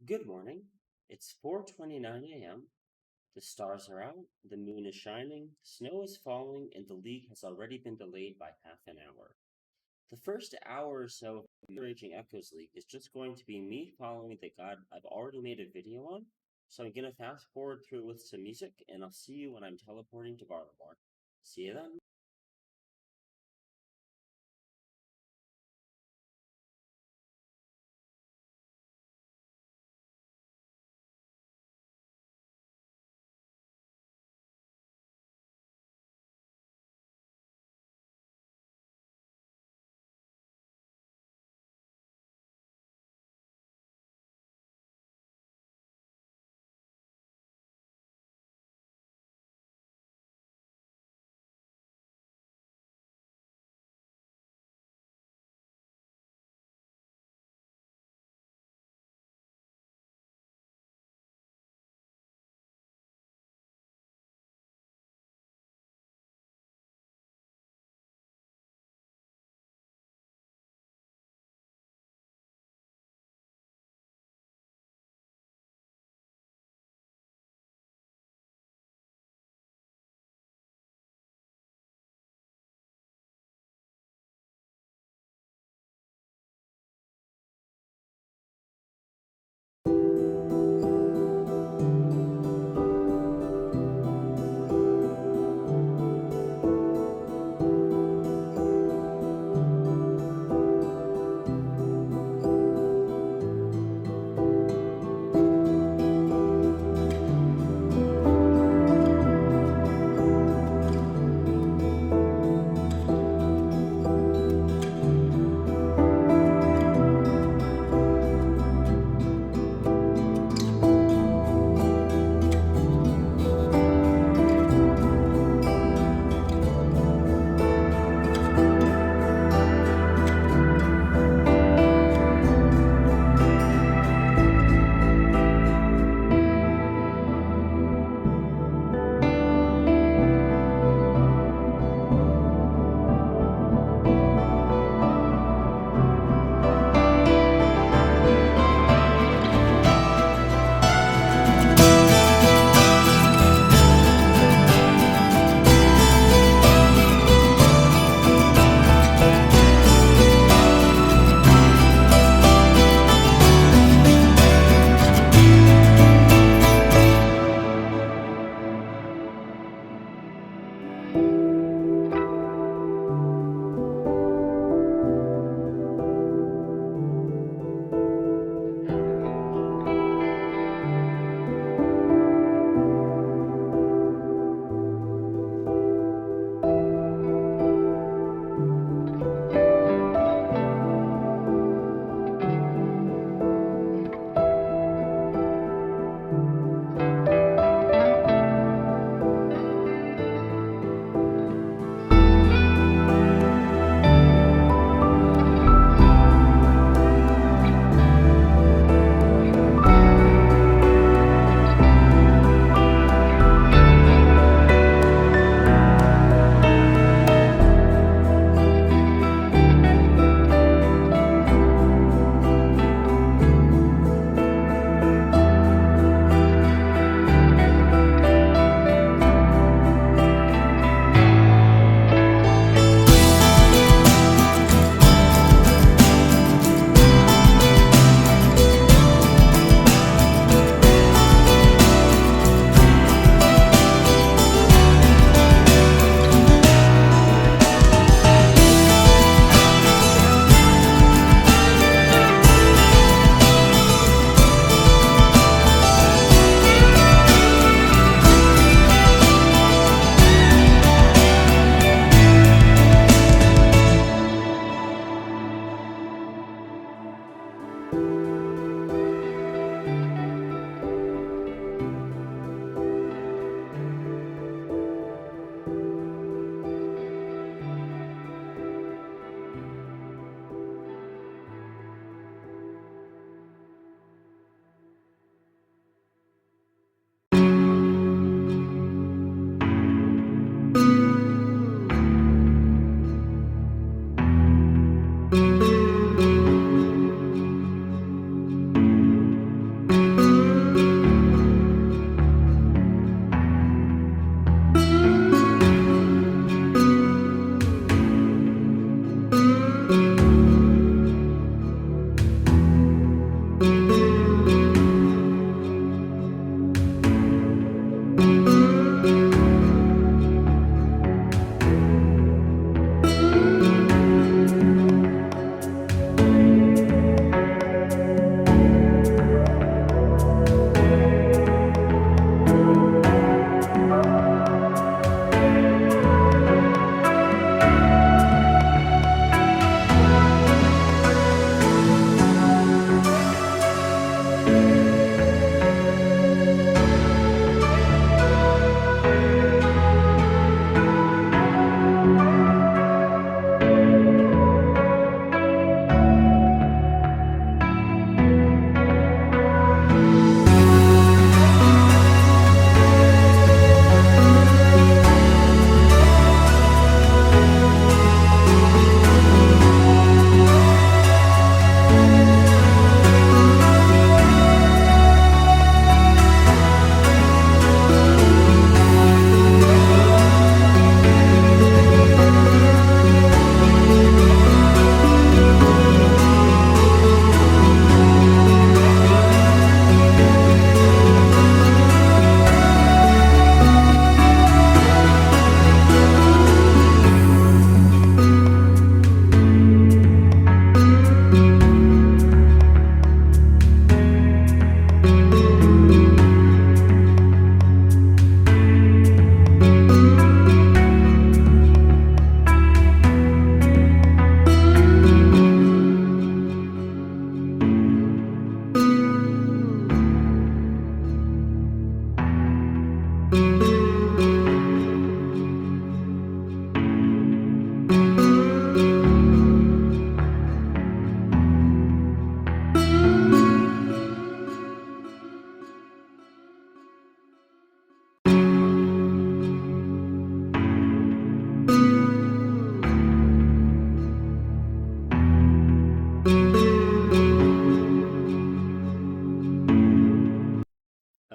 Good morning. It's 4:29 a.m. The stars are out, the moon is shining, snow is falling, and the league has already been delayed by half an hour. The first hour or so of the Raging Echoes League is just going to be me following the god I've already made a video on, so I'm gonna fast forward through it with some music, and I'll see you when I'm teleporting to Garlemore. See you then.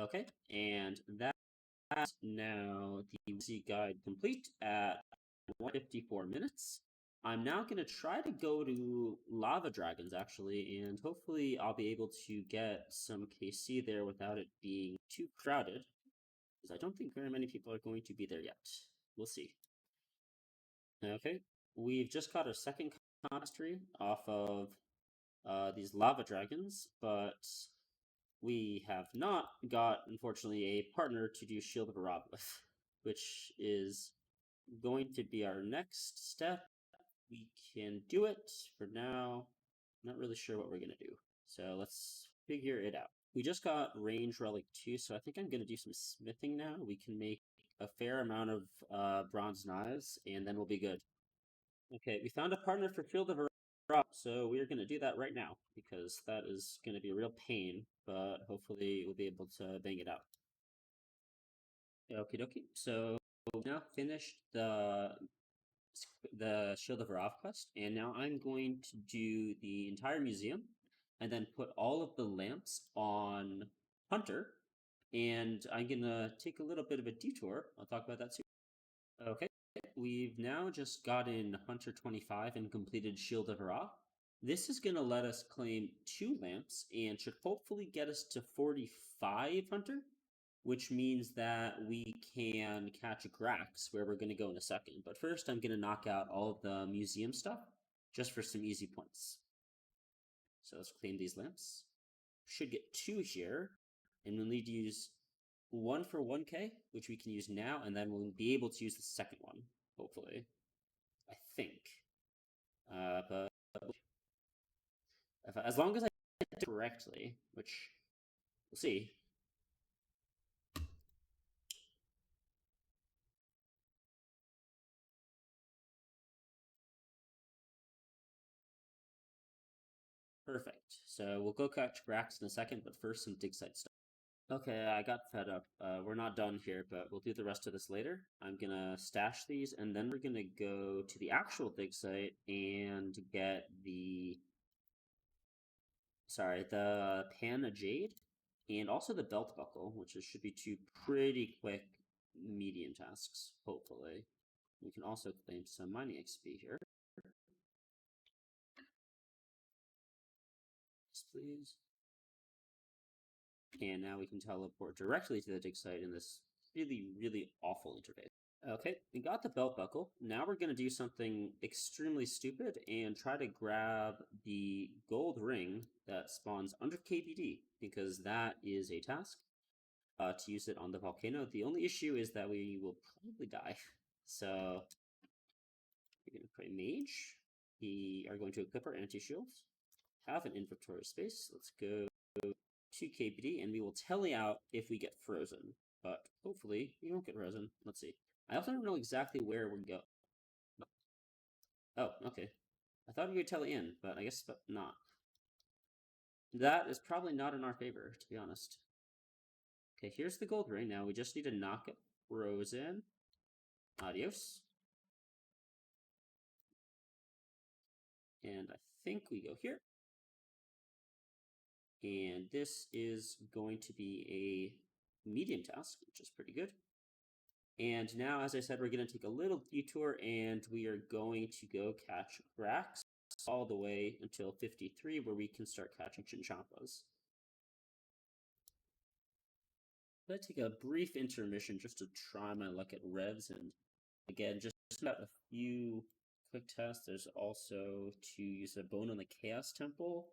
Okay, and that's now the Wizzy guide complete at 154 minutes. I'm now going to try to go to Lava Dragons, actually, and hopefully I'll be able to get some KC there without it being too crowded, because I don't think very many people are going to be there yet. We'll see. Okay, we've just got our second mastery off of these Lava Dragons, but we have not got, unfortunately, a partner to do Shield of Arab with, which is going to be our next step. We can do it for now. Not really sure what we're going to do. So let's figure it out. We just got range relic 2, so I think I'm going to do some smithing now. We can make a fair amount of bronze knives, and then we'll be good. Okay, we found a partner for Shield of Arab, so we're going to do that right now, because that is going to be a real pain, but hopefully we'll be able to bang it out. Okie dokie. So we've now finished the Shield of Rav quest, and now I'm going to do the entire museum, and then put all of the lamps on Hunter, and I'm gonna take a little bit of a detour. I'll talk about that soon. Okay, we've now just gotten Hunter 25 and completed Shield of Ra. This is gonna let us claim 2 lamps and should hopefully get us to 45 Hunter, which means that we can catch Grax, where we're going to go in a second. But first, I'm going to knock out all of the museum stuff, just for some easy points. So let's claim these lamps. Should get 2 here, and we'll need to use 1 for 1k, which we can use now, and then we'll be able to use the second one, hopefully. I think. But as long as I get it correctly, which we'll see. Perfect. So we'll go catch Grax in a second, but first some dig site stuff. Okay, I got fed up. We're not done here, but we'll do the rest of this later. I'm gonna stash these, and then we're gonna go to the actual dig site and get the Panna Jade, and also the belt buckle, which should be 2 pretty quick medium tasks, hopefully. We can also claim some mining XP here. Yes, please. And now we can teleport directly to the dig site in this really, really awful interface. Okay, we got the belt buckle. Now we're going to do something extremely stupid and try to grab the gold ring that spawns under KBD, because that is a task to use it on the volcano. The only issue is that we will probably die. So we're going to play Mage. We are going to equip our anti-shields, have an inventory space. Let's go to KBD, and we will tele out if we get frozen. But hopefully we won't get frozen. Let's see. I also don't know exactly where we're going. Oh, okay. I thought we would tele in, but I guess not. That is probably not in our favor, to be honest. Okay, here's the gold ring. Now we just need to knock it frozen. Adios. And I think we go here. And this is going to be a medium task, which is pretty good. And now, as I said, we're going to take a little detour, and we are going to go catch Grax all the way until 53, where we can start catching Chinchompas. Let's take a brief intermission just to try my luck at revs, and again, just about a few quick tests. There's also to use a bone on the Chaos Temple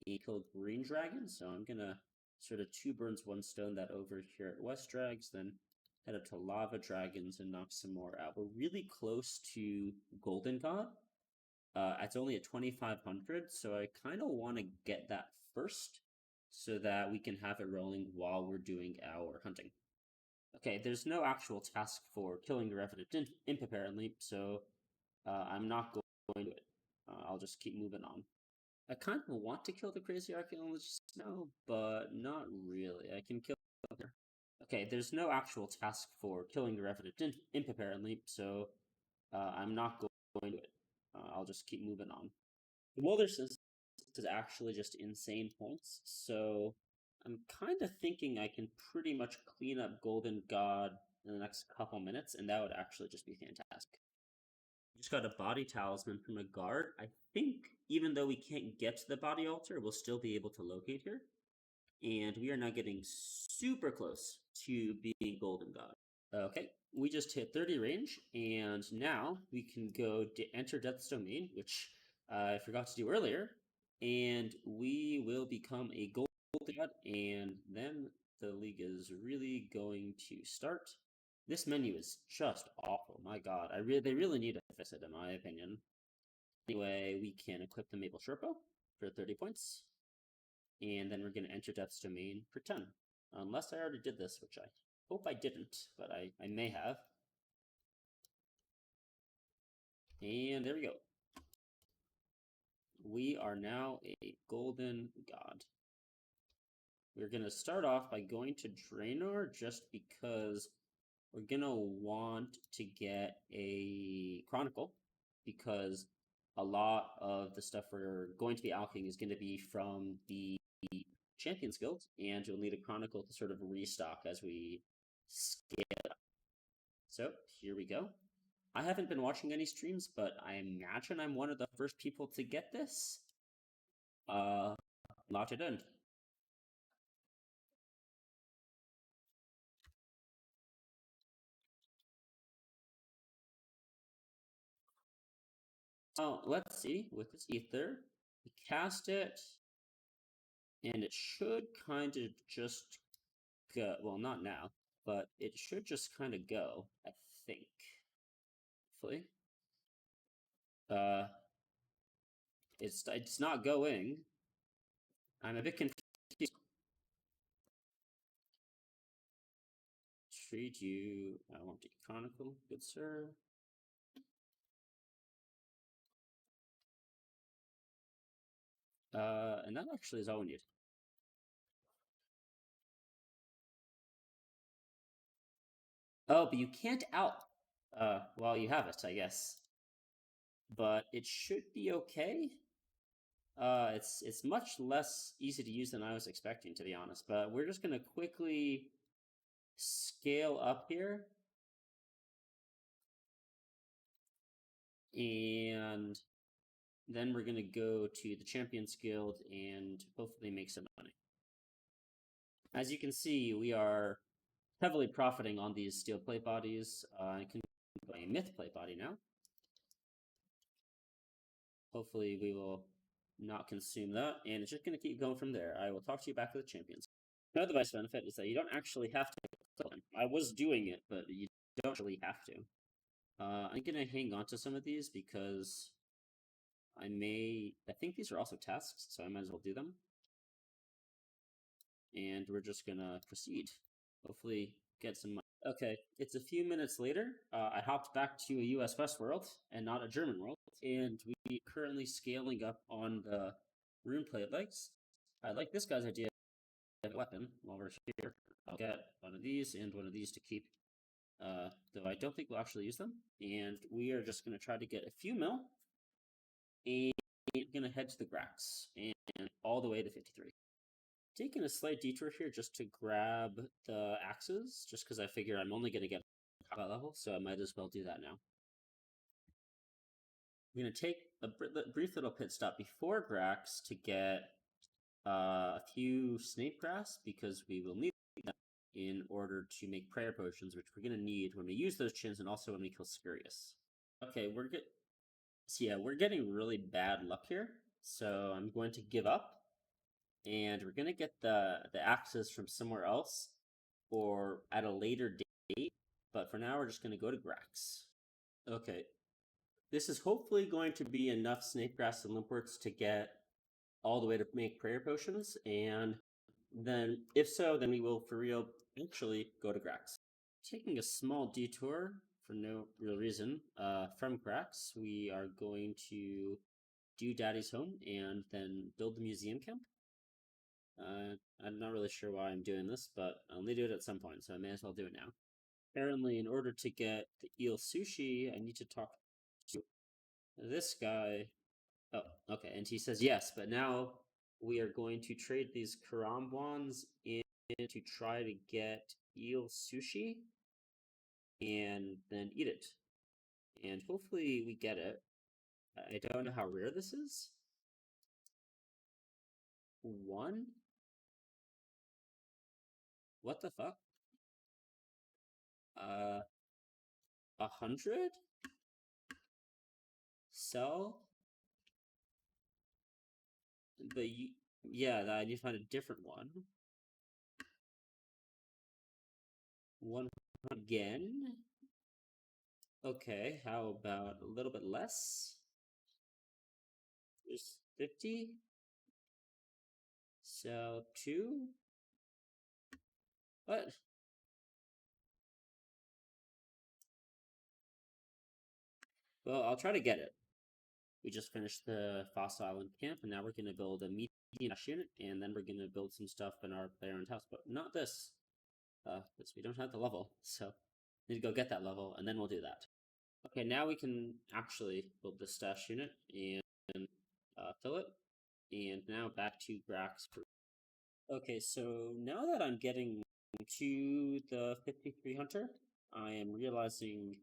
and kill Green Dragon, so I'm going to sort of 2 birds, 1 stone that over here at West Drags, then head up to Lava Dragons and knock some more out. We're really close to Golden God. It's only at 2,500, so I kind of want to get that first so that we can have it rolling while we're doing our hunting. Okay, there's no actual task for killing the Revenant Imp apparently, so I'm not going to do it. I'll just keep moving on. I kind of want to kill the Crazy Archaeologist now, but not really. I can kill her. Okay, there's no actual task for killing the Revenant Imp apparently, so I'm not going to do it. I'll just keep moving on. The Wilderness is actually just insane points, so I'm kind of thinking I can pretty much clean up Golden God in the next couple minutes, and that would actually just be fantastic. Just got a body talisman from a guard. I think even though we can't get to the body altar, we'll still be able to locate her. And we are now getting super close to being Golden God. Okay, we just hit 30 range, and now we can go enter Death's Domain, which I forgot to do earlier, and we will become a Golden God, and then the league is really going to start. This menu is just awful. My God, they really need to fix it, in my opinion. Anyway, we can equip the Maple Sherpa for 30 points, and then we're going to enter Death's Domain for 10. Unless I already did this, which I hope I didn't, but I may have. And there we go. We are now a Golden God. We're going to start off by going to Draenor just because we're going to want to get a Chronicle, because a lot of the stuff we're going to be alching is going to be from the Champions Guild, and you'll need a Chronicle to sort of restock as we scale it up. So here we go. I haven't been watching any streams, but I imagine I'm one of the first people to get this. Locked it in. Oh, let's see. With this ether, we cast it, and it should kind of just go. Well, not now, but it should just kind of go, I think. Hopefully. It's not going. I'm a bit confused. Treat you. I want to chronicle, good sir. And that actually is all we need. Oh, but you can't out while you have it, I guess. But it should be okay. It's much less easy to use than I was expecting, to be honest. But we're just gonna quickly scale up here, and then we're gonna go to the Champions Guild and hopefully make some money. As you can see, we are heavily profiting on these steel plate bodies. I can buy a myth plate body now. Hopefully we will not consume that, and it's just going to keep going from there. I will talk to you back with the champions. Another device benefit is that you don't actually have to kill them. I was doing it, but you don't actually have to. I'm going to hang on to some of these because I think these are also tasks, so I might as well do them. And we're just going to proceed. Hopefully get some money. Okay, it's a few minutes later. I hopped back to a US Westworld and not a German world, and we currently scaling up on the rune plate legs. I like this guy's idea of a weapon while we're here. I'll get one of these and one of these to keep, though I don't think we'll actually use them. And we are just going to try to get a few mil, and we're going to head to the Grax, and all the way to 53. Taking a slight detour here just to grab the axes, just because I figure I'm only going to get combat level, so I might as well do that now. I'm going to take a brief little pit stop before Grax to get a few snake grass, because we will need them in order to make prayer potions, which we're going to need when we use those chins and also when we kill Spurious. Okay, we're getting really bad luck here, so I'm going to give up. And we're gonna get the axes from somewhere else or at a later date, but for now we're just gonna go to Grax. Okay, this is hopefully going to be enough snakegrass and limpworts to get all the way to make prayer potions, and then if so, then we will for real actually go to Grax. Taking a small detour for no real reason from Grax, we are going to do Daddy's Home and then build the museum camp. I'm not really sure why I'm doing this, but I'll need to do it at some point, so I may as well do it now. Apparently, in order to get the eel sushi, I need to talk to this guy. Oh, okay, and he says yes, but now we are going to trade these karambwans in to try to get eel sushi and then eat it. And hopefully we get it. I don't know how rare this is. 1? What the fuck? 100? Sell? But yeah, I need to find a different one. 1 again? Okay, how about a little bit less? There's 50? So 2? What? Well, I'll try to get it. We just finished the Fossil Island camp, and now we're going to build a medium unit, and then we're going to build some stuff in our player house, but not this. Because we don't have the level, so we need to go get that level, and then we'll do that. Okay, now we can actually build the stash unit and fill it. And now back to Brax. Okay, so now that I'm getting to the 53 Hunter, I am realizing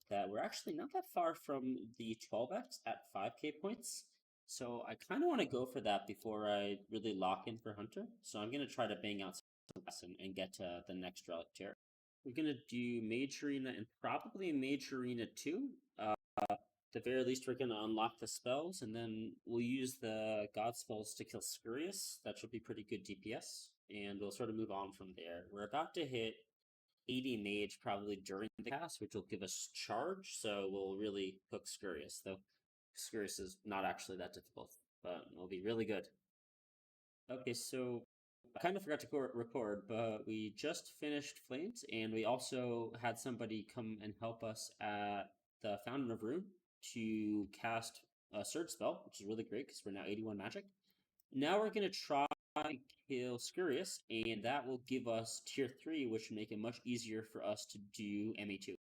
that we're actually not that far from the 12x at 5k points. So I kind of want to go for that before I really lock in for Hunter. So I'm going to try to bang out some and get to the next relic tier. We're going to do Mage Arena and probably Mage Arena 2. At the very least, we're going to unlock the spells, and then we'll use the god spells to kill Scurious. That should be pretty good DPS, and we'll sort of move on from there. We're about to hit 80 mage probably during the cast, which will give us charge, so we'll really hook Scurious, though Scurious is not actually that difficult, but it'll be really good. Okay, so I kind of forgot to record, but we just finished Flames, and we also had somebody come and help us at the Fountain of Ruin to cast a Surge spell, which is really great because we're now 81 magic. Now we're going to try to kill Scurious, and that will give us tier 3, which will make it much easier for us to do MA2.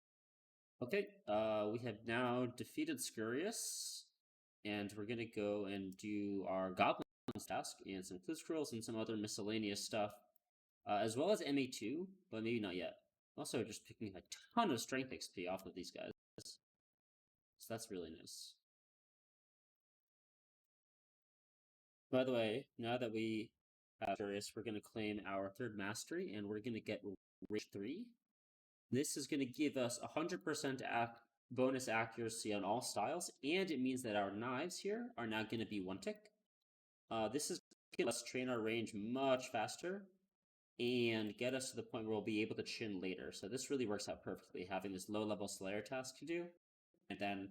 Okay, we have now defeated Scurious, and we're going to go and do our Goblin task and some clue scrolls and some other miscellaneous stuff, as well as MA2, but maybe not yet. Also, just picking a ton of strength XP off of these guys. So that's really nice. By the way, now that we have Curious, we're going to claim our 3rd mastery, and we're going to get Rage 3. This is going to give us 100% bonus accuracy on all styles, and it means that our knives here are now going to be 1 tick. This is going to let us train our range much faster and get us to the point where we'll be able to chin later. So this really works out perfectly, having this low-level Slayer task to do, and then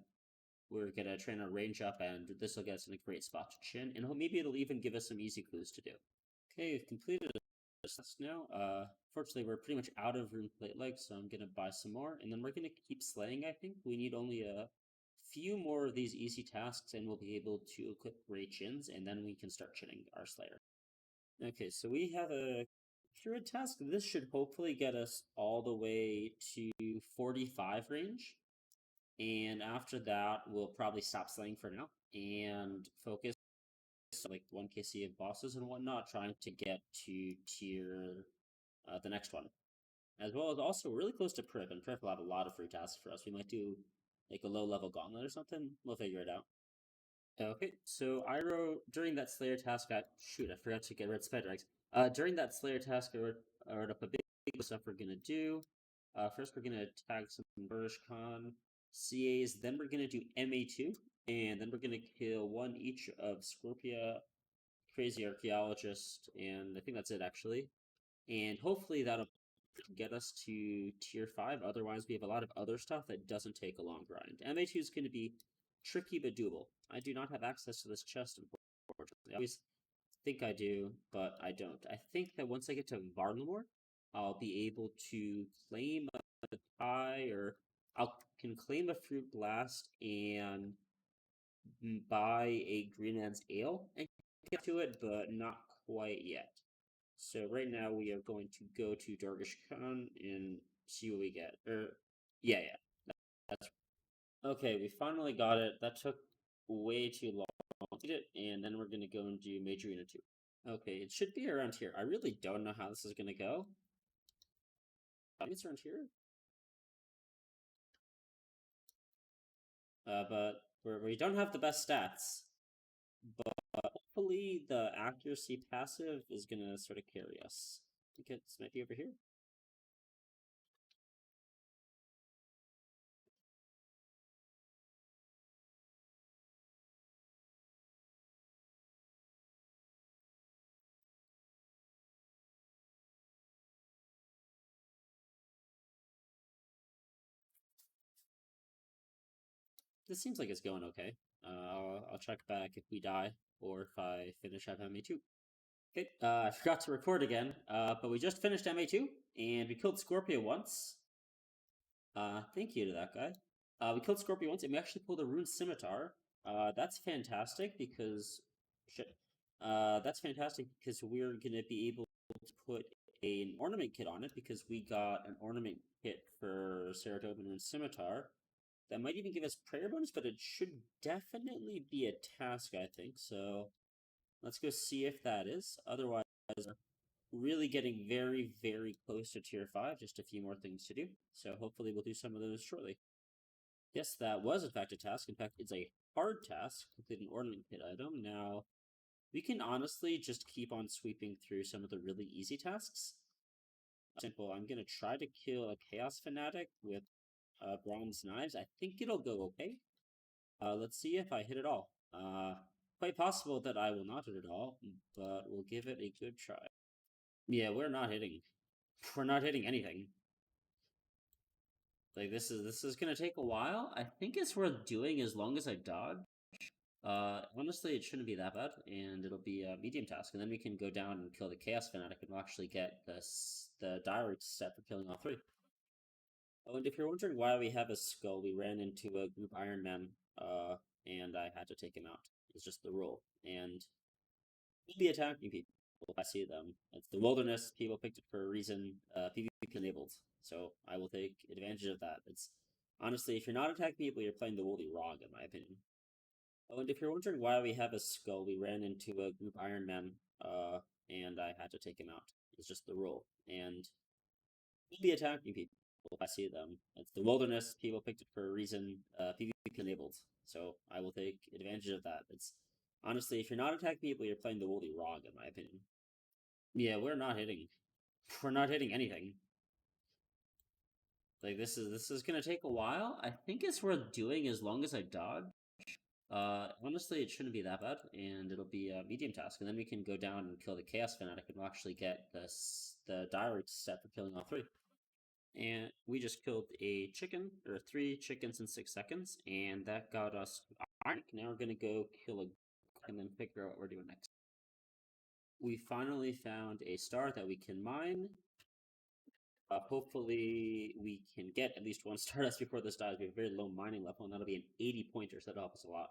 we're going to train our range up, and this will get us in a great spot to chin, and maybe it'll even give us some easy clues to do. Okay, we've completed this now. Fortunately, we're pretty much out of rune plate legs, so I'm going to buy some more, and then we're going to keep slaying, I think. We need only a few more of these easy tasks, and we'll be able to equip great chins, and then we can start chinning our Slayer. Okay, so we have a Druid task. This should hopefully get us all the way to 45 range. And after that, we'll probably stop slaying for now and focus on like 1 KC of bosses and whatnot, trying to get to tier the next one. As well as also really close to Priv, and Priv will have a lot of free tasks for us. We might do like a low-level Gauntlet or something. We'll figure it out. Okay, so I wrote during that Slayer task. I forgot to get rid of Spider Eggs. During that Slayer task, I wrote up a big stuff we're gonna do. First, we're gonna tag some Burishcon CAs. Then we're gonna do MA2, and then we're gonna kill 1 each of Scorpia, Crazy Archaeologist, and I think that's it actually. And hopefully that'll get us to tier 5. Otherwise, we have a lot of other stuff that doesn't take a long grind. MA2 is going to be tricky but doable. I do not have access to this chest, unfortunately. I always think I do, but I don't. I think that once I get to Varlamore, I'll be able to claim a pie, or I can claim a fruit blast and buy a Greenland's Ale and get to it, but not quite yet. So right now we are going to go to Dargish Khan and see what we get. Yeah, that's okay. We finally got it. That took way too long complete it, and then we're going to go and do Major Unit 2. Okay, it should be around here. I really don't know how this is going to go. I think it's around here. But we don't have the best stats. But hopefully the accuracy passive is going to sort of carry us. I think it's might be over here. This seems like it's going okay. I'll check back if we die or if I finish up MA2. Okay, I forgot to record again, but we just finished MA2 and we killed Scorpio once. Thank you to that guy. We killed Scorpio once and we actually pulled a Rune Scimitar. That's fantastic because shit. That's fantastic because we're gonna be able to put an ornament kit on it because we got an ornament kit for Saratoga Rune Scimitar. That might even give us prayer bonus, but it should definitely be a task, I think. So let's go see if that is. Otherwise, really getting very, very close to tier 5. Just a few more things to do. So hopefully we'll do some of those shortly. Yes, that was in fact a task. In fact, it's a hard task. Complete an ornament kit item. Now, we can honestly just keep on sweeping through some of the really easy tasks. Simple. I'm going to try to kill a Chaos Fanatic with bronze knives. I think it'll go okay. Let's see if I hit it all. Quite possible that I will not hit it all, but we'll give it a good try. Yeah, we're not hitting. We're not hitting anything. Like this is gonna take a while. I think it's worth doing as long as I dodge. Honestly, it shouldn't be that bad, and it'll be a medium task, and then we can go down and kill the Chaos Fanatic, and we'll actually get the diary set for killing all 3. Oh, and if you're wondering why we have a skull, we ran into a group Iron Man, and I had to take him out. It's just the rule, and we'll be attacking people. I see them. It's the wilderness. People picked it for a reason. PvP enabled, so I will take advantage of that. It's honestly, if you're not attacking people, you're playing the Wooly wrong, in my opinion. Oh, and if you're wondering why we have a skull, we ran into a group Iron Man, and I had to take him out. It's just the rule, and we'll be attacking people. I see them. It's the wilderness. People picked it for a reason. PvP enabled, so I will take advantage of that. It's honestly, if you're not attacking people, you're playing the Wooly wrong, in my opinion. Yeah, we're not hitting. We're not hitting anything. Like this is gonna take a while. I think it's worth doing as long as I dodge. Honestly, it shouldn't be that bad, and it'll be a medium task, and then we can go down and kill the Chaos Fanatic, and we'll actually get the diary set for killing all 3. And we just killed a chicken, or 3 chickens in 6 seconds, and that got us iron. Now we're gonna go kill a and then figure out what we're doing next. We finally found a star that we can mine. Hopefully we can get at least 1 Stardust before this dies. We have a very low mining level, and that'll be an 80 pointer, so that'll help us a lot.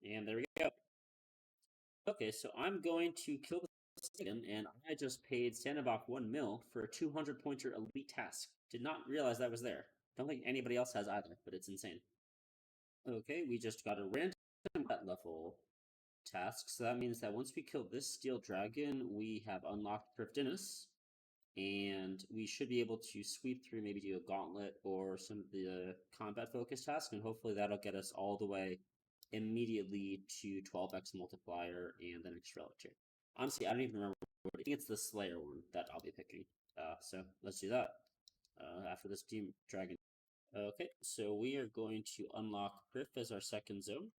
And there we go. Okay, so I'm going to kill this chicken, and I just paid Sandbach 1 mil for a 200 pointer elite task. Did not realize that was there. Don't think anybody else has either, but it's insane. Okay, we just got a random level task, so that means that once we kill this steel dragon, we have unlocked Prifdinus, and we should be able to sweep through, maybe do a gauntlet or some of the combat focus tasks, and hopefully that'll get us all the way immediately to 12x multiplier and the next relic tier. Honestly, I don't even remember. I think it's the Slayer one that I'll be picking. So let's do that after this Team Dragon. Okay, so we are going to unlock Prif as our second zone.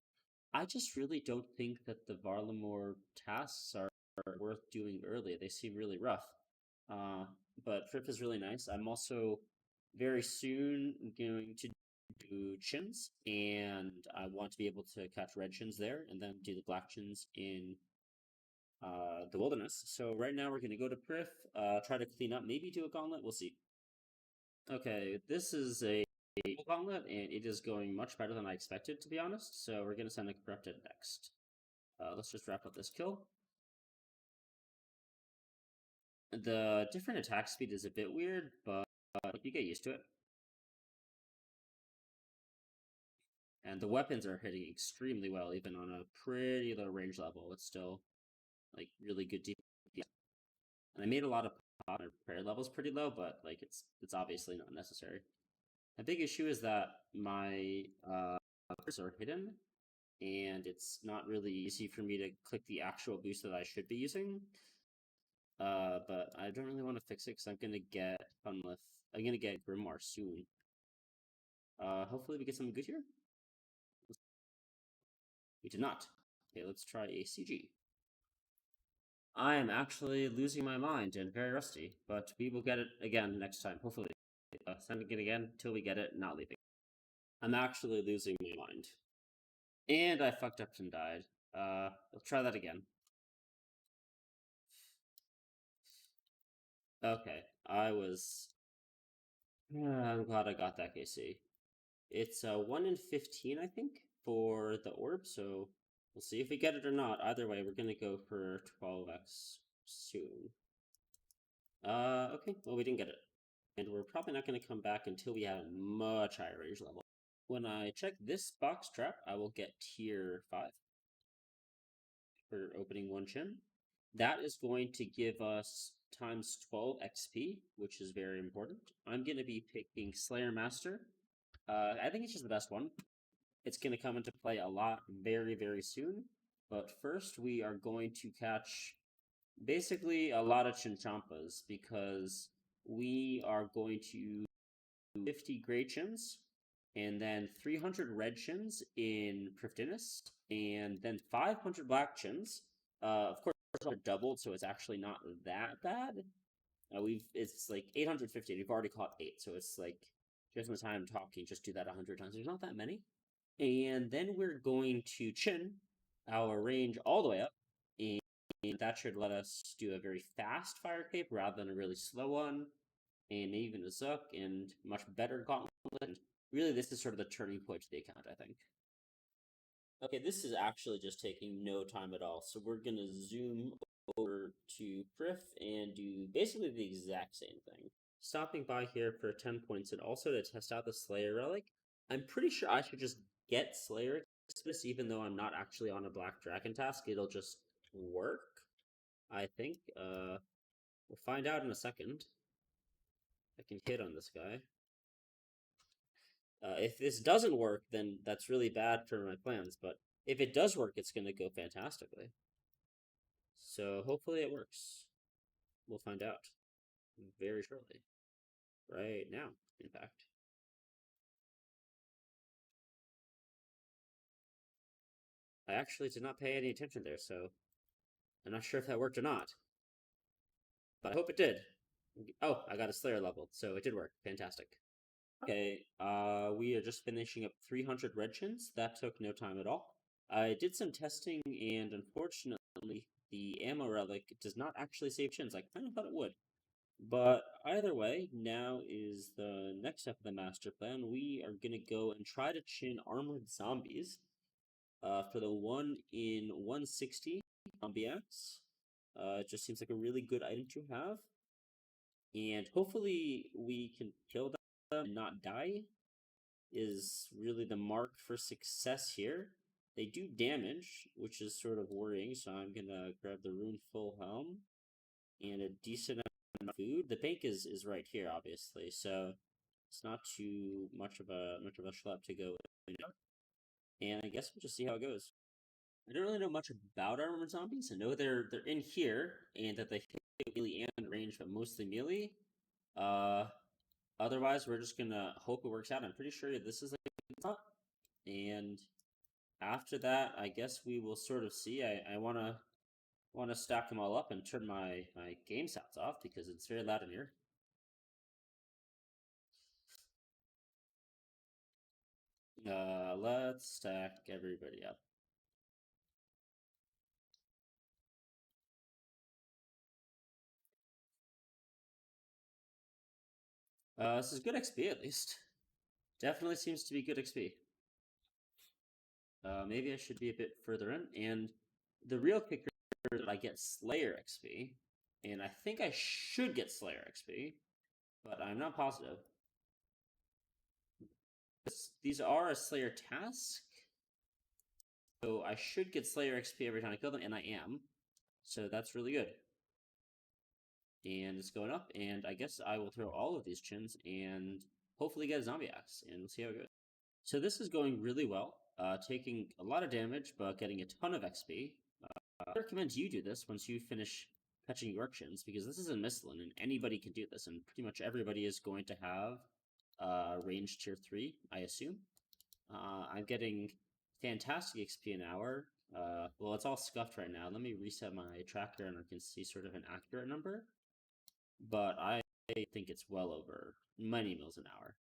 I just really don't think that the Varlamore tasks are worth doing early. They seem really rough. But Prif is really nice. I'm also very soon going to do chins, and I want to be able to catch red chins there, and then do the black chins in the wilderness. So right now we're going to go to Prif, try to clean up, maybe do a gauntlet. We'll see. Okay, this is a gauntlet, and it is going much better than I expected, to be honest. So we're going to send a corrupted next. Let's just wrap up this kill. The different attack speed is a bit weird, but you get used to it. And the weapons are hitting extremely well, even on a pretty low range level. It's still like really good DPS. And I made a lot of pot. My prayer level's pretty low, but like it's obviously not necessary. A big issue is that my buffers are hidden, and it's not really easy for me to click the actual boost that I should be using. But I don't really want to fix it because I'm gonna get Grimoire soon. Hopefully we get something good here. We did not. Okay, let's try a CG. I am actually losing my mind and very rusty, but we will get it again next time, hopefully. Sending it again until we get it, not leaving. I'm actually losing my mind. And I fucked up and died. Let's try that again. Okay, I'm glad I got that KC. It's 1 in 15, I think, for the orb, so we'll see if we get it or not. Either way, we're gonna go for 12x soon. Okay, well, we didn't get it. And we're probably not gonna come back until we have a much higher range level. When I check this box trap, I will get tier 5 for opening one chin. That is going to give us times 12 XP, which is very important. I'm going to be picking Slayer Master. I think it's just the best one. It's going to come into play a lot very, very soon. But first, we are going to catch basically a lot of Chinchampas because we are going to 50 Grey Chins and then 300 Red Chins in Prifdinus and then 500 Black Chins. Of course, they're doubled, so it's actually not that bad. It's like 850. We've already caught 8, so it's like just in the time talking, just do that 100 times. There's not that many. And then we're going to chin our range all the way up, and that should let us do a very fast fire cape rather than a really slow one, and even a Zook, and much better Gauntlet. And really, this is sort of the turning point to the account, I think. Okay, this is actually just taking no time at all, so we're gonna zoom over to Prif and do basically the exact same thing. Stopping by here for 10 points and also to test out the Slayer Relic. I'm pretty sure I should just get Slayer Express even though I'm not actually on a Black Dragon task. It'll just work, I think. We'll find out in a second. I can hit on this guy. If this doesn't work, then that's really bad for my plans, but if it does work, it's going to go fantastically. So hopefully it works. We'll find out very shortly. Right now, in fact. I actually did not pay any attention there, so I'm not sure if that worked or not. But I hope it did. Oh, I got a Slayer level, so it did work. Fantastic. Okay, we are just finishing up 300 red chins. That took no time at all. I did some testing, and unfortunately, the ammo relic does not actually save chins. I kind of thought it would. But either way, now is the next step of the master plan. We are going to go and try to chin armored zombies for the 1 in 160 zombie axe. It just seems like a really good item to have. And hopefully we can kill them and not die is really the mark for success here. They do damage, which is sort of worrying, so I'm gonna grab the rune full helm and a decent amount of food. The bank is right here, obviously, so it's not too much of a schlep to go in. And I guess we'll just see how it goes. I don't really know much about armored zombies. I know they're in here and that they hit melee and range, but mostly melee. Otherwise, we're just gonna hope it works out. I'm pretty sure this is like top, and after that, I guess we will sort of see. I wanna stack them all up and turn my game sounds off because it's very loud in here. Let's stack everybody up. This is good XP at least. Definitely seems to be good XP. Maybe I should be a bit further in. And the real kicker is that I get Slayer XP. And I think I should get Slayer XP, but I'm not positive. these are a Slayer task, so I should get Slayer XP every time I kill them, and I am. So that's really good. And it's going up, and I guess I will throw all of these chins and hopefully get a zombie axe, and we'll see how it goes. So this is going really well, taking a lot of damage, but getting a ton of XP. I recommend you do this once you finish catching your chins, because this is in Misthalin, and anybody can do this, and pretty much everybody is going to have range tier 3, I assume. I'm getting fantastic XP an hour. Well, it's all scuffed right now. Let me reset my tracker and I can see sort of an accurate number. But I think it's well over many mils an hour.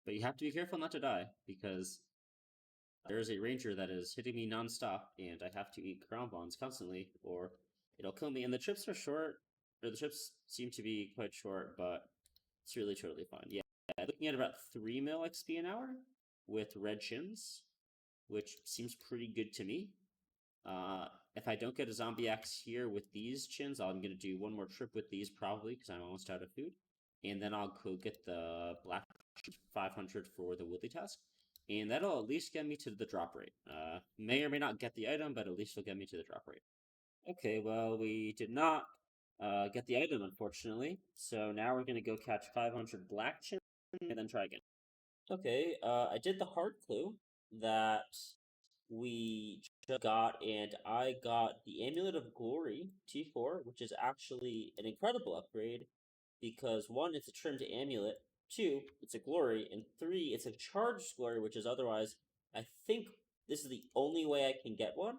But you have to be careful not to die, because there's a ranger that is hitting me nonstop, and I have to eat crown bonds constantly, or it'll kill me. And the trips are short, or the trips seem to be quite short, but it's really totally fine. Yeah, looking at about 3 mil XP an hour with red chins, which seems pretty good to me. If I don't get a zombie axe here with these chins, I'm going to do one more trip with these probably, because I'm almost out of food. And then I'll go get the black 500 for the Woodley task. And that'll at least get me to the drop rate. May or may not get the item, but at least it'll get me to the drop rate. Okay, well, we did not get the item, unfortunately. So now we're going to go catch 500 black chins and then try again. Okay, I did the hard clue that we just got, and I got the Amulet of Glory T4, which is actually an incredible upgrade because 1, it's a trimmed amulet, 2, it's a glory, and 3, it's a charged glory, which is otherwise, I think this is the only way I can get one,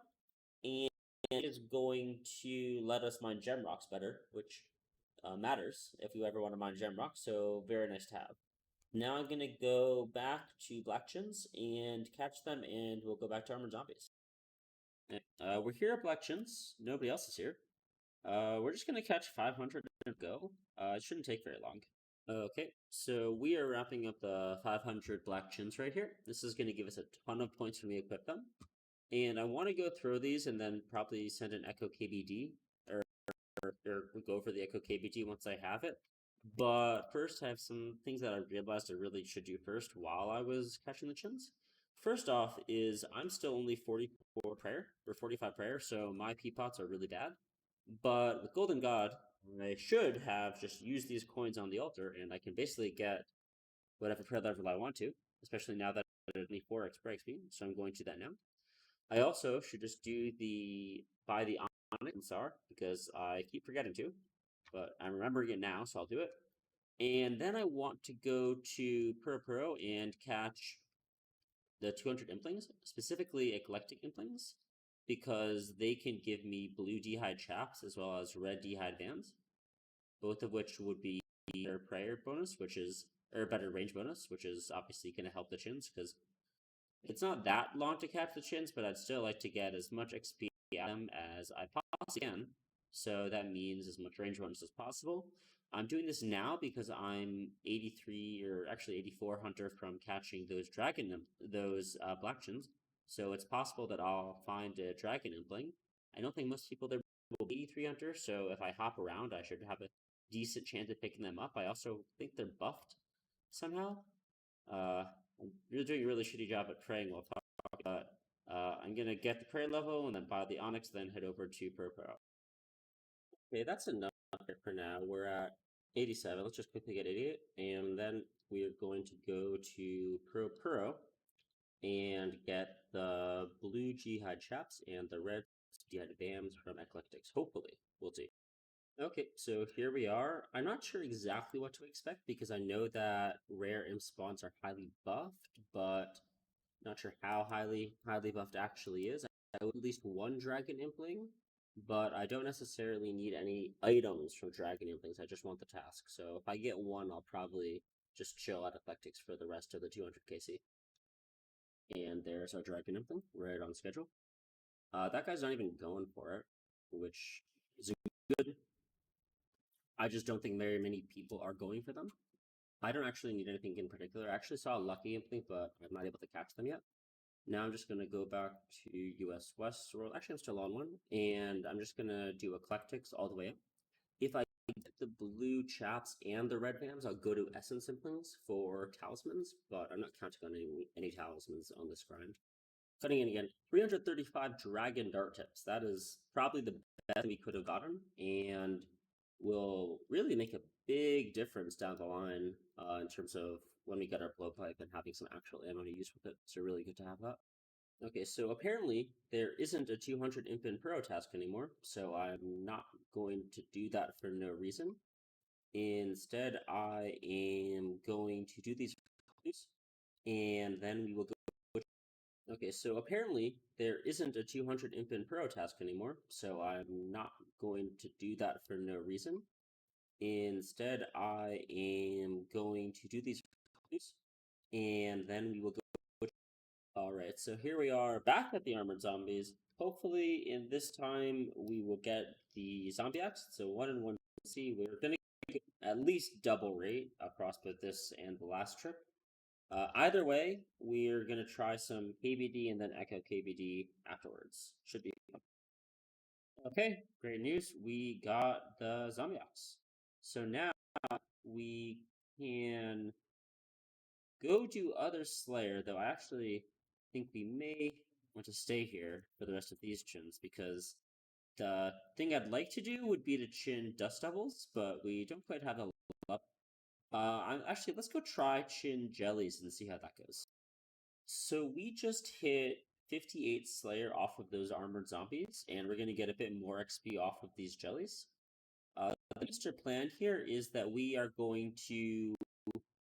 and it is going to let us mine gem rocks better, which matters if you ever want to mine gem rocks, so very nice to have. Now I'm going to go back to Black Chins and catch them, and we'll go back to Armored Zombies. We're here at Black Chins. Nobody else is here. We're just going to catch 500 and go. It shouldn't take very long. Okay, so we are wrapping up the 500 Black Chins right here. This is going to give us a ton of points when we equip them. And I want to go throw these and then probably send an Echo KBD, or go for the Echo KBD once I have it. But first, I have some things that I realized I really should do first while I was catching the chins. First off is I'm still only 44 prayer, or 45 prayer, so my P-pots are really bad. But with Golden God, I should have just used these coins on the altar, and I can basically get whatever prayer level I want to, especially now that I only 4x prayer XP, so I'm going to that now. I also should just do buy the Onyx Star, because I keep forgetting to, but I'm remembering it now, so I'll do it. And then I want to go to Puro and catch the 200 implings, specifically eclectic implings, because they can give me blue d'hide chaps as well as red d'hide bands, both of which would be better prayer bonus, or better range bonus, which is obviously going to help the chins, because it's not that long to catch the chins, but I'd still like to get as much XP out of them as I possibly can, so that means as much range bonus as possible. I'm doing this now because I'm 83 or actually 84 hunter from catching those black chins, so it's possible that I'll find a dragon impling. I don't think most people there will be 83 hunter, so if I hop around, I should have a decent chance of picking them up. I also think they're buffed somehow. You're doing a really shitty job at praying while talking, but I'm gonna get the prayer level and then buy the Onyx, then head over to Pro. Okay, that's enough for now. We're at 87. Let's just quickly get 88, and then we are going to go to Pro and get the blue Jihad chaps and the red Jihad bams from Eclectics. Hopefully, we'll see. Okay, so here we are. I'm not sure exactly what to expect because I know that rare imp spawns are highly buffed, but not sure how highly buffed actually is. I would at least one dragon impling, but I don't necessarily need any items from dragon implings. I just want the task. So if I get one, I'll probably just chill at Eclectics for the rest of the 200 KC. And there's our dragon impling right on schedule. That guy's not even going for it, which is good. I just don't think very many people are going for them. I don't actually need anything in particular. I actually saw a lucky impling, but I'm not able to catch them yet. Now I'm just going to go back to US West World. Actually, I'm still on one, and I'm just going to do Eclectics all the way up. If I the blue chaps and the red vams, I'll go to essence implants for talismans, but I'm not counting on any talismans on this grind. Cutting in again, 335 dragon dart tips. That is probably the best we could have gotten, and will really make a big difference down the line in terms of when we get our blowpipe and having some actual ammo to use with it. So really good to have that. Okay, so apparently there isn't a 200 imp in pro task anymore, so I'm not going to do that for no reason. Instead, I am going to do these, and then we will go. Okay, so apparently there isn't a 200 imp in pro task anymore, so I'm not going to do that for no reason. Instead, I am going to do these, and then we will go. Alright, so here we are back at the armored zombies. Hopefully, in this time, we will get the zombie axe. So 1 and 1 C, we're going to get at least double rate across both this and the last trip. Either way, we're going to try some KBD and then Echo KBD afterwards. Should be fun. Okay, great news. We got the zombie axe. So now we can go to other Slayer, though I actually think we may want to stay here for the rest of these chins, because the thing I'd like to do would be to chin Dust Devils, but we don't quite have a up. Actually, let's go try chin Jellies and see how that goes. So we just hit 58 Slayer off of those armored zombies, and we're going to get a bit more XP off of these Jellies. The master plan here is that we are going to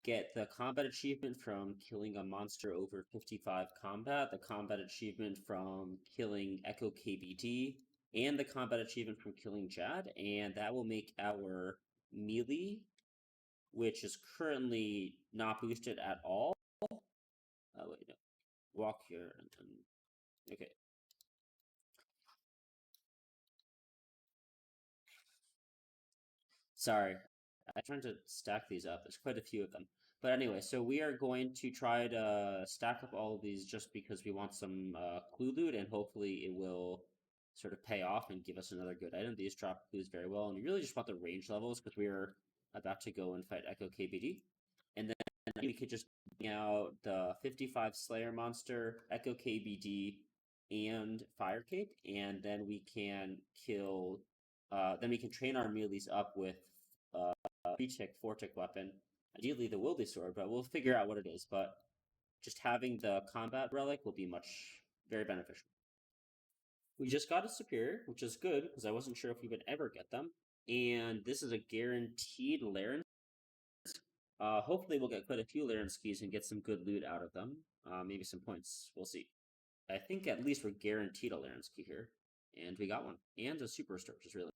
get the combat achievement from killing a monster over 55 combat, the combat achievement from killing Echo KBD, and the combat achievement from killing Jad, and that will make our melee, which is currently not boosted at all. Wait, no. Walk here and okay. Sorry, I'm trying to stack these up. There's quite a few of them. But anyway, so we are going to try to stack up all of these just because we want some clue loot, and hopefully it will sort of pay off and give us another good item. These drop clues very well, and we really just want the range levels because we are about to go and fight Echo KBD. And then we could just bring out the 55 Slayer monster, Echo KBD, and Fire Cape, and then we can kill. Then we can train our melees up with 3-tick, 4-tick weapon. Ideally, the Wildy Sword, but we'll figure out what it is. But just having the combat relic will be very beneficial. We just got a Superior, which is good because I wasn't sure if we would ever get them. And this is a guaranteed Laren. Hopefully, we'll get quite a few Laren skis and get some good loot out of them. Maybe some points. We'll see. I think at least we're guaranteed a Laren ski here. And we got one. And a Super Store, which is really.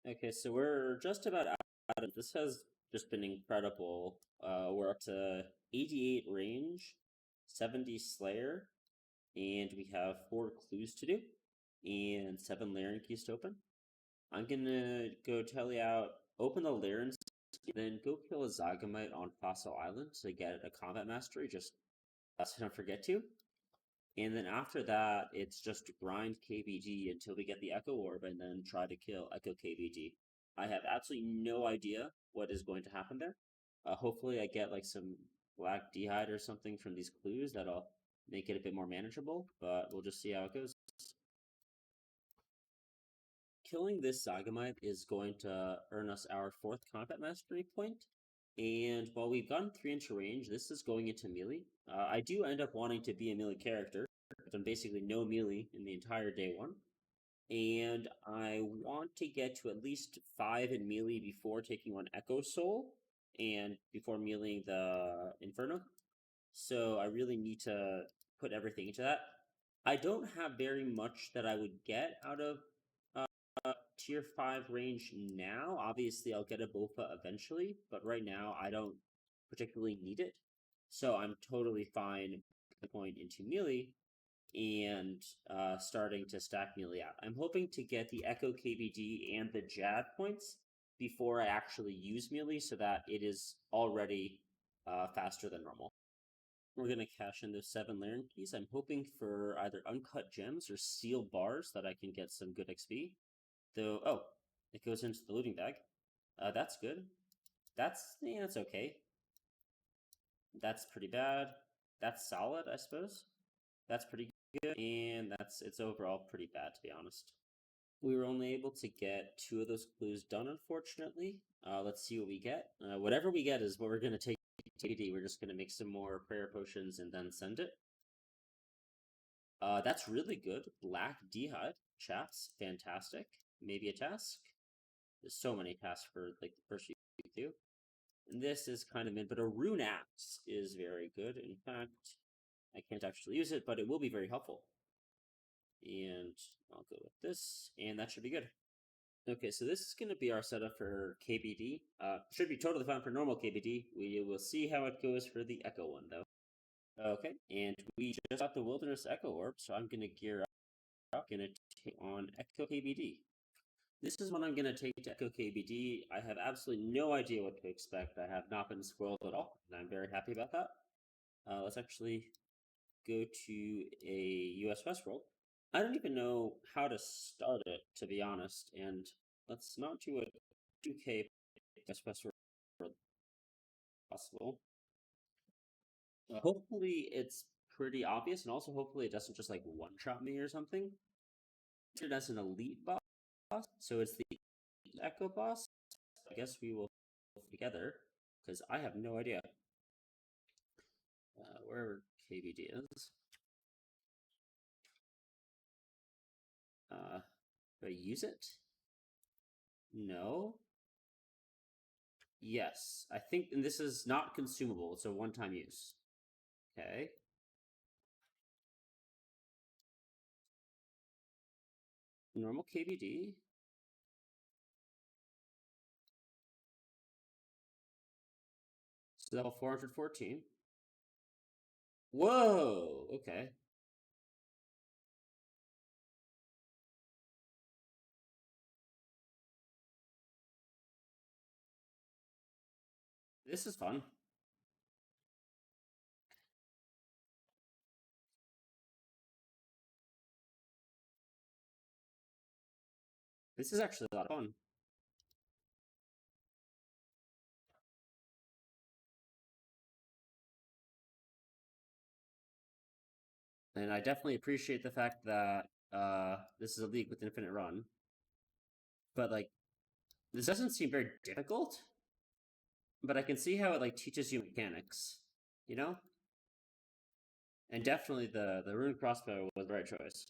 Okay, so we're just about out of this. Has just been incredible. We're up to 88 range, 70 Slayer, and we have 4 clues to do, and 7 Laren keys to open. I'm gonna go tally out, open the Laren, then go kill a Zagamite on Fossil Island to get a combat mastery, just so don't forget to. And then after that, it's just grind KBD until we get the Echo Orb and then try to kill Echo KBD. I have absolutely no idea what is going to happen there. Hopefully I get like some black dehyde or something from these clues that'll make it a bit more manageable, but we'll just see how it goes. Killing this Zagamite is going to earn us our 4th combat mastery point. And while we've gotten 3 into range, this is going into melee. I do end up wanting to be a melee character. I've done basically no melee in the entire day 1. And I want to get to at least 5 in melee before taking one Echo Soul and before meleeing the Inferno. So I really need to put everything into that. I don't have very much that I would get out of tier 5 range now. Obviously, I'll get a Bofa eventually, but right now I don't particularly need it. So I'm totally fine point into melee and starting to stack melee out. I'm hoping to get the Echo KBD and the Jad points before I actually use melee so that it is already faster than normal. We're going to cash in those 7 Laren keys. I'm hoping for either uncut gems or steel bars that I can get some good XP. Though, oh, it goes into the looting bag. That's good. That's okay. That's pretty bad. That's solid, I suppose. That's pretty good, and it's overall pretty bad, to be honest. We were only able to get 2 of those clues done, unfortunately. Let's see what we get. Whatever we get is what we're going to take to KBD. We're just going to make some more prayer potions and then send it. That's really good. Black Dehyde, chaps, fantastic. Maybe a task. There's so many tasks for like the first few do. And this is kind of mid, but a rune axe is very good. In fact, I can't actually use it, but it will be very helpful. And I'll go with this, and that should be good. Okay, so this is going to be our setup for KBD. Should be totally fine for normal KBD. We will see how it goes for the Echo one, though. Okay, and we just got the Wilderness Echo Orb, so I'm going to gear up. I'm going to take on Echo KBD. This is what I'm going to take to Echo KBD. I have absolutely no idea what to expect. I have not been spoiled at all, and I'm very happy about that. Let's actually go to a US Westworld. I don't even know how to start it, to be honest, and let's not do a 2K US Westworld possible. Hopefully it's pretty obvious, and also hopefully it doesn't just like one-shot me or something. It as an elite boss, so it's the Echo boss. I guess we will together, because I have no idea where KBD is. Do I use it? No. Yes, I think, and this is not consumable. It's a one-time use. Okay. Normal KBD. So level 414. Whoa! Okay. This is fun. This is actually a lot of fun. And I definitely appreciate the fact that this is a league with infinite run. But like, this doesn't seem very difficult. But I can see how it like teaches you mechanics, you know? And definitely the rune crossbow was the right choice.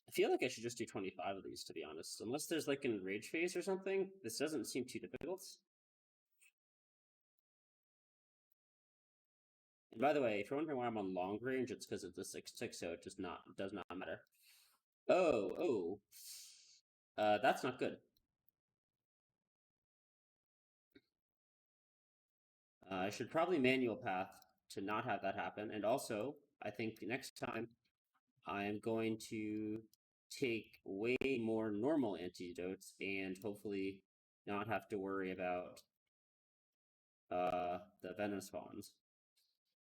I feel like I should just do 25 of these, to be honest. Unless there's like an rage phase or something, this doesn't seem too difficult. And by the way, if you're wondering why I'm on long range, it's because it's a 6/6, so it does not matter. Oh. That's not good. I should probably manual path to not have that happen. And also, I think next time I am going to take way more normal antidotes and hopefully not have to worry about the venom spawns.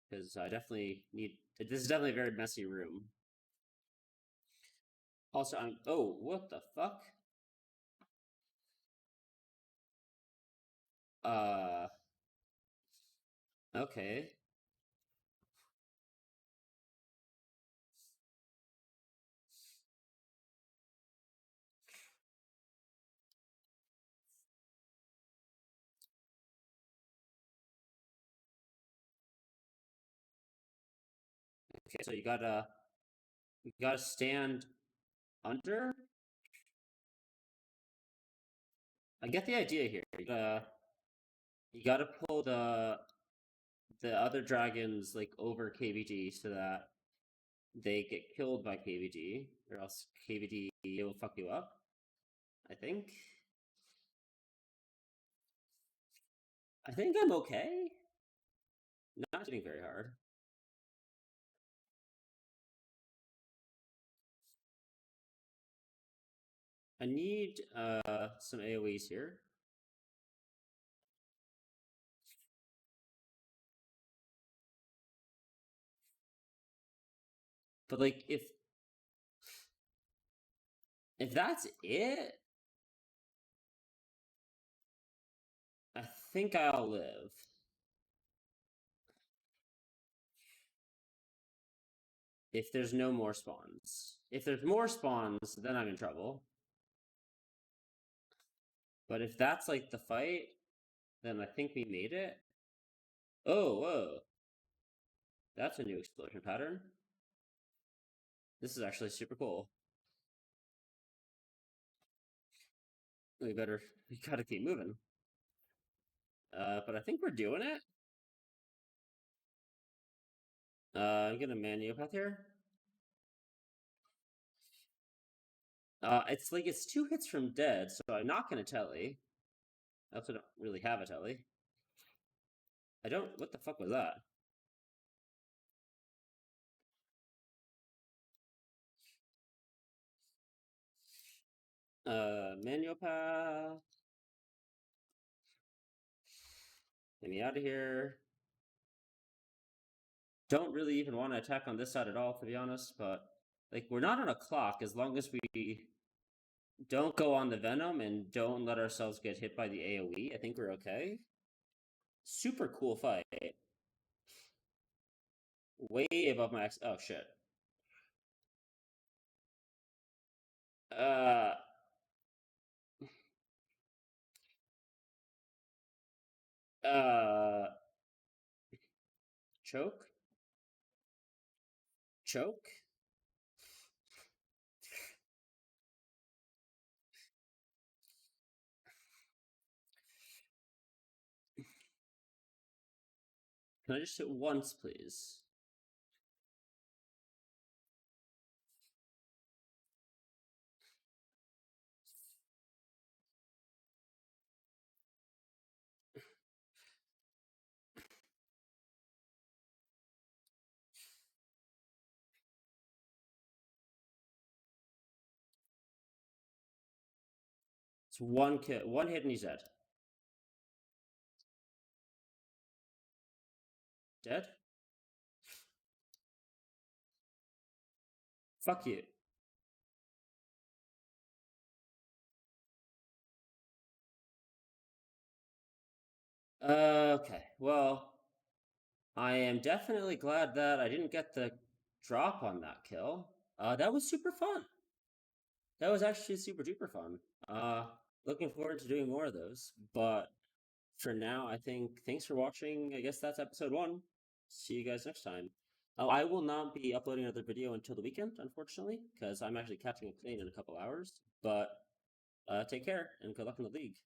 Because I definitely need. This is definitely a very messy room. Also, I'm. Oh, what the fuck? Okay. Okay, so you gotta stand under. I get the idea here. You gotta pull the other dragons like over KBD so that they get killed by KBD, or else KBD will fuck you up. I think. I think I'm okay. Not hitting very hard. I need some AoEs here. But like if that's it, think I'll live. If there's no more spawns. If there's more spawns, then I'm in trouble. But if that's like the fight, then I think we made it. Oh, whoa. That's a new explosion pattern. This is actually super cool. We gotta keep moving. But I think we're doing it. I'm gonna maniopath here. It's like it's 2 hits from dead, so I'm not gonna telly. I also don't really have a telly. I don't. What the fuck was that? Maniopath. Get me out of here. Don't really even want to attack on this side at all, to be honest, but like we're not on a clock as long as we don't go on the Venom and don't let ourselves get hit by the AoE. I think we're okay. Super cool fight. Way above my oh shit. Uh uh choke? Choke? Can I just hit once, please? It's one kill, one hit and he's dead. Dead? Fuck you. Okay, well, I am definitely glad that I didn't get the drop on that kill. That was super fun. That was actually super duper fun. Looking forward to doing more of those. But for now, I think thanks for watching. I guess that's episode 1. See you guys next time. Oh, I will not be uploading another video until the weekend, unfortunately, because I'm actually catching a plane in a couple hours. But take care and good luck in the league.